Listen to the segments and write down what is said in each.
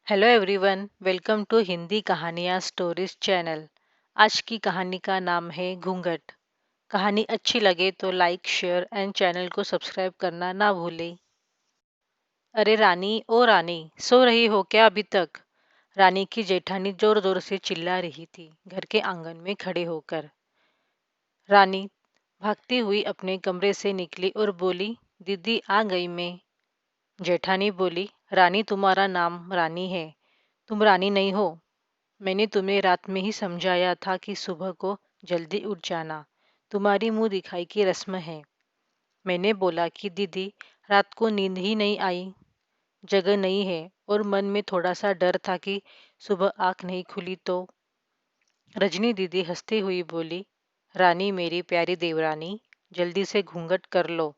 Hello everyone, welcome to Hindi कहानियाँ stories channel. आज की कहानी का नाम है घूंघट। कहानी अच्छी लगे तो लाइक शेयर एंड चैनल को सब्सक्राइब करना ना भूलें। अरे रानी, ओ रानी, सो रही हो क्या अभी तक? रानी की जेठानी जोर जोर से चिल्ला रही थी घर के आंगन में खड़े होकर। रानी भागती हुई अपने कमरे से निकली और बोली, दीदी आ गई मैं। जेठानी बोली, रानी तुम्हारा नाम रानी है, तुम रानी नहीं हो। मैंने तुम्हें रात में ही समझाया था कि सुबह को जल्दी उठ जाना, तुम्हारी मुंह दिखाई की रस्म है। मैंने बोला कि दीदी रात को नींद ही नहीं आई, जगह नहीं है और मन में थोड़ा सा डर था कि सुबह आंख नहीं खुली तो। रजनी दीदी हंसती हुई बोली, रानी मेरी प्यारी देवरानी, जल्दी से घूंघट कर लो,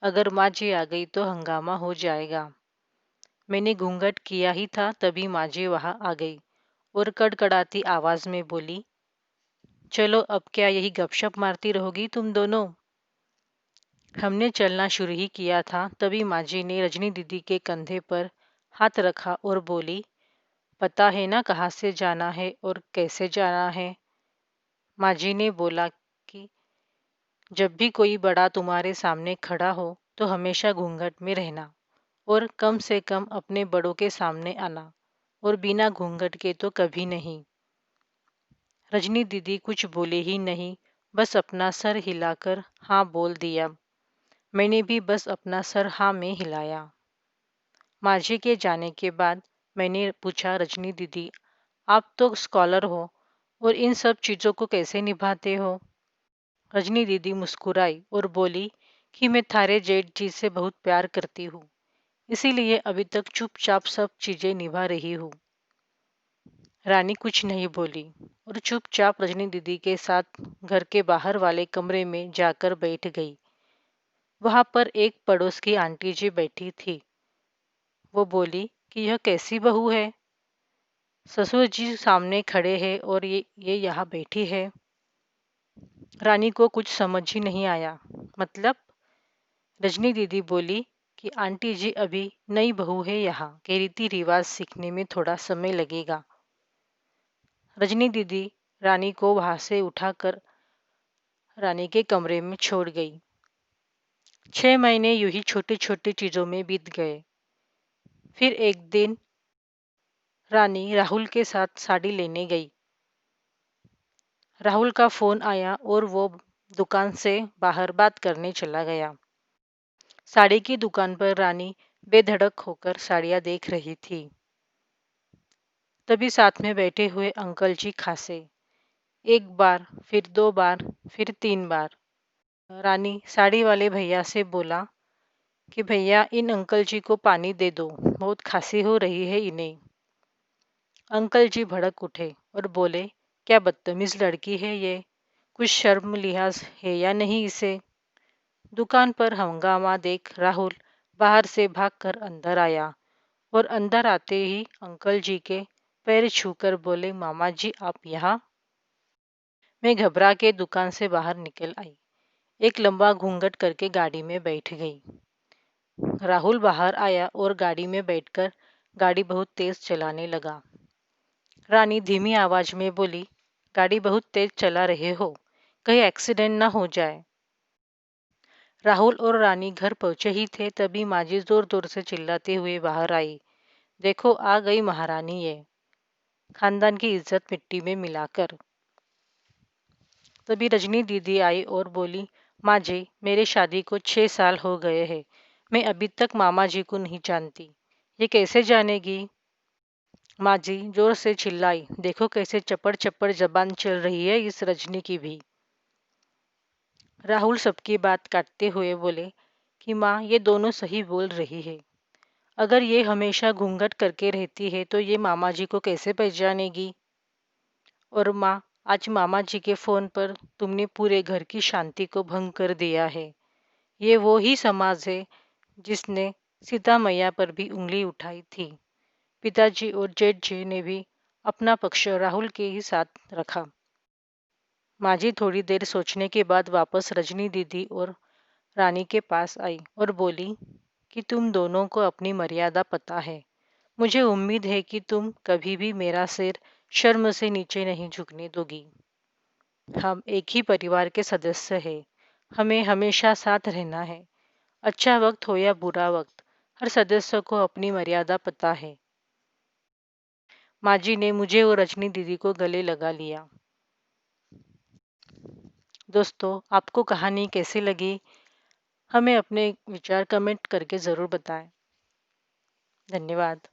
अगर माँ जी आ गई तो हंगामा हो जाएगा। मैंने घूंघट किया ही था तभी माँ जी वहां आ गई और कड़कड़ाती आवाज में बोली, चलो अब क्या यही गपशप मारती रहोगी तुम दोनों? हमने चलना शुरू ही किया था तभी माजी ने रजनी दीदी के कंधे पर हाथ रखा और बोली, पता है ना कहाँ से जाना है और कैसे जाना है? माजी ने बोला कि जब भी कोई बड़ा तुम्हारे सामने खड़ा हो तो हमेशा घूंघट में रहना और कम से कम अपने बड़ों के सामने आना, और बिना घूंघट के तो कभी नहीं। रजनी दीदी कुछ बोले ही नहीं, बस अपना सर हिलाकर हाँ बोल दिया। मैंने भी बस अपना सर हाँ में हिलाया। माजी के जाने के बाद मैंने पूछा, रजनी दीदी आप तो स्कॉलर हो और इन सब चीज़ों को कैसे निभाते हो? रजनी दीदी मुस्कुराई और बोली कि मैं थारे जेठ जी से बहुत प्यार करती हूँ, इसीलिए अभी तक चुपचाप सब चीज़ें निभा रही हूँ। रानी कुछ नहीं बोली और चुपचाप रजनी दीदी के साथ घर के बाहर वाले कमरे में जाकर बैठ गई। वहां पर एक पड़ोस की आंटी जी बैठी थी। वो बोली कि यह कैसी बहू है, ससुर जी सामने खड़े हैं और ये यहाँ बैठी है। रानी को कुछ समझ ही नहीं आया। मतलब? रजनी दीदी बोली कि आंटी जी अभी नई बहू है, यहाँ के रीति रिवाज सीखने में थोड़ा समय लगेगा। रजनी दीदी रानी को वहां से उठाकर रानी के कमरे में छोड़ गई। 6 महीने यूं ही छोटी छोटी चीजों में बीत गए। फिर एक दिन रानी राहुल के साथ साड़ी लेने गई। राहुल का फोन आया और वो दुकान से बाहर बात करने चला गया। साड़ी की दुकान पर रानी बेधड़क होकर साड़ियां देख रही थी। तभी साथ में बैठे हुए अंकल जी खांसे। एक बार, फिर 2 बार, फिर 3 बार। रानी साड़ी वाले भैया से बोला कि भैया इन अंकल जी को पानी दे दो, बहुत खांसी हो रही है इन्हें। अंकल जी भड़क उठे और बोले, क्या बदतमीज लड़की है ये, कुछ शर्म लिहाज है या नहीं इसे? दुकान पर हंगामा देख राहुल बाहर से भागकर अंदर आया और अंदर आते ही अंकल जी के पैर छूकर बोले, मामा जी आप यहाँ? मैं घबरा के दुकान से बाहर निकल आई, एक लंबा घूंघट करके गाड़ी में बैठ गई। राहुल बाहर आया और गाड़ी में बैठकर गाड़ी बहुत तेज चलाने लगा। रानी धीमी आवाज में बोली, गाड़ी बहुत तेज चला रहे हो, कहीं एक्सीडेंट ना हो जाए। राहुल और रानी घर पहुंचे ही थे तभी माजी जोर जोर से चिल्लाते हुए बाहर आई, देखो आ गई महारानी ये, खानदान की इज्जत मिट्टी में मिलाकर। तभी रजनी दीदी आई और बोली, माँ जी मेरे शादी को 6 साल हो गए हैं, मैं अभी तक मामा जी को नहीं जानती, ये कैसे जानेगी? माँ जी जोर से चिल्लाई, देखो कैसे चपड़ चपड़ जबान चल रही है इस रजनी की भी। राहुल सबकी बात काटते हुए बोले कि माँ ये दोनों सही बोल रही है, अगर ये हमेशा घूंघट करके रहती है तो ये मामा जी को कैसे पहचानेगी? और माँ, आज मामा जी के फोन पर तुमने पूरे घर की शांति को भंग कर दिया है। ये वो ही समाज है जिसने सीता मैया पर भी उंगली उठाई थी। पिताजी और जेठ जी ने भी अपना पक्ष राहुल के ही साथ रखा। माजी थोड़ी देर सोचने के बाद वापस रजनी दीदी और रानी के पास आई और बोली कि तुम दोनों को अपनी मर्यादा पता है, मुझे उम्मीद है कि तुम कभी भी मेरा सिर शर्म से नीचे नहीं झुकने दोगी। हम एक ही परिवार के सदस्य हैं। हमें हमेशा साथ रहना है। अच्छा वक्त हो या बुरा वक्त, हर सदस्य को अपनी मर्यादा पता है। माँ जी ने मुझे और रजनी दीदी को गले लगा लिया। दोस्तों, आपको कहानी कैसी लगी? हमें अपने विचार कमेंट करके ज़रूर बताएं। धन्यवाद।